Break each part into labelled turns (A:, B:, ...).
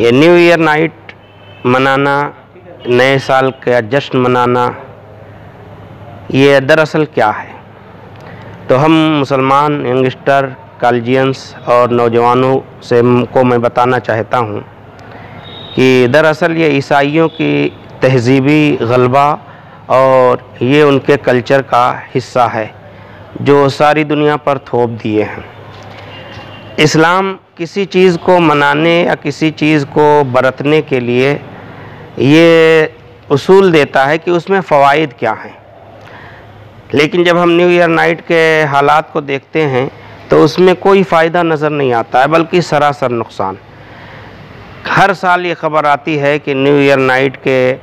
A: ये new year night मनाना, नए साल का जश्न मनाना, ये दरअसल क्या है? तो हम मुसलमान यंगस्टर, कॉलेजियंस और नौजवानों से को मैं बताना चाहता हूँ कि दरअसल ये ईसाइयों की तहज़ीबी गलबा और ये उनके कल्चर का हिस्सा है जो सारी दुनिया पर थोप दिए हैं। इस्लाम किसी चीज़ को मनाने या किसी चीज़ को बरतने के लिए ये उसूल देता है कि उसमें फ़वाइद क्या हैं, लेकिन जब हम न्यू ईयर नाइट के हालात को देखते हैं तो उसमें कोई फ़ायदा नज़र नहीं आता है, बल्कि सरासर नुकसान। हर साल ये ख़बर आती है कि न्यू ईयर नाइट के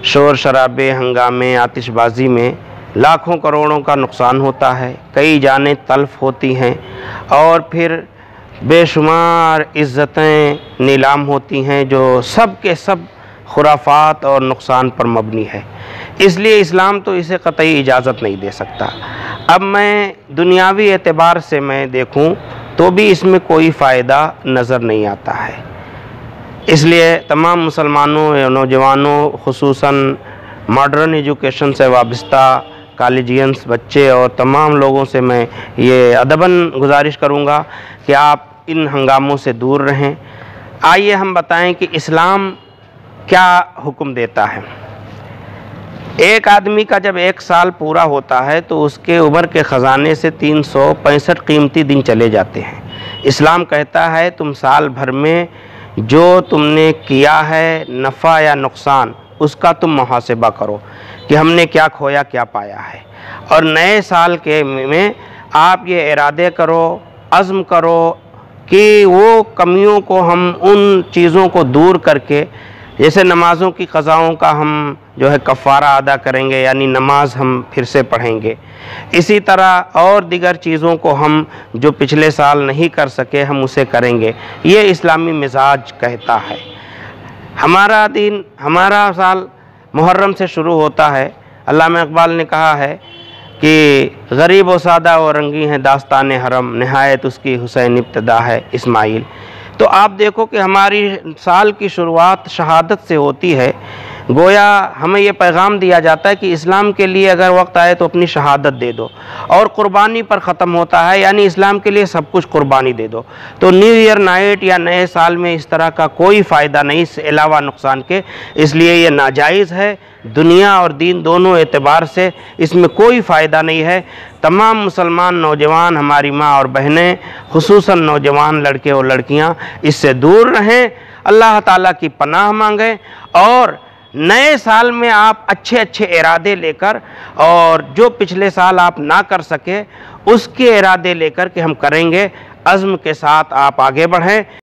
A: शोर शराबे, हंगामे, आतिशबाज़ी में लाखों करोड़ों का नुकसान होता है, कई जानें तल्फ़ होती हैं और फिर बेशुमार इज़्ज़तें नीलाम होती हैं जो सब के सब खुराफात और नुकसान पर मबनी है। इसलिए इस्लाम तो इसे क़तई इजाज़त नहीं दे सकता। अब मैं दुनियावी एतबार से मैं देखूं तो भी इसमें कोई फ़ायदा नज़र नहीं आता है। इसलिए तमाम मुसलमानों या नौजवानों, खुसूसन मॉडर्न एजुकेशन से वाबस्ता कॉलेजियंस बच्चे और तमाम लोगों से मैं ये अदबन गुजारिश करूँगा कि आप इन हंगामों से दूर रहें। आइए हम बताएं कि इस्लाम क्या हुक्म देता है। एक आदमी का जब 1 साल पूरा होता है तो उसके उम्र के ख़जाने से 365 कीमती दिन चले जाते हैं। इस्लाम कहता है तुम साल भर में जो तुमने किया है, नफ़ा या नुकसान, उसका तुम मुहासिबा करो कि हमने क्या खोया, क्या पाया है। और नए साल के में आप ये इरादे करो, अज़्म करो कि वो कमियों को हम उन चीज़ों को दूर करके, जैसे नमाज़ों की क़ज़ाओं का हम जो है कफ़ारा अदा करेंगे, यानी नमाज हम फिर से पढ़ेंगे। इसी तरह और दिगर चीज़ों को हम जो पिछले साल नहीं कर सके हम उसे करेंगे। ये इस्लामी मिजाज कहता है। हमारा दिन, हमारा साल मुहर्रम से शुरू होता है। अल्लामा इक़बाल ने कहा है कि गरीब व सादा व रंगी है दास्तान हरम, नहायत उसकी हुसैन इब्तदा है इस्माइल। तो आप देखो कि हमारी साल की शुरुआत शहादत से होती है। गोया हमें ये पैगाम दिया जाता है कि इस्लाम के लिए अगर वक्त आए तो अपनी शहादत दे दो, और क़ुरबानी पर ख़त्म होता है, यानी इस्लाम के लिए सब कुछ क़ुरबानी दे दो। तो न्यू ईयर नाइट या नए साल में इस तरह का कोई फ़ायदा नहीं इससे अलावा नुकसान के, इसलिए ये नाजायज़ है। दुनिया और दीन दोनों एतबार से इसमें कोई फ़ायदा नहीं है। तमाम मुसलमान नौजवान, हमारी माँ और बहनें, खुसूसन नौजवान लड़के और लड़कियाँ इससे दूर रहें, अल्लाह ताला की पनाह मांगें और नए साल में आप अच्छे अच्छे इरादे लेकर, और जो पिछले साल आप ना कर सके उसके इरादे लेकर कि हम करेंगे, अज़्म के साथ आप आगे बढ़ें।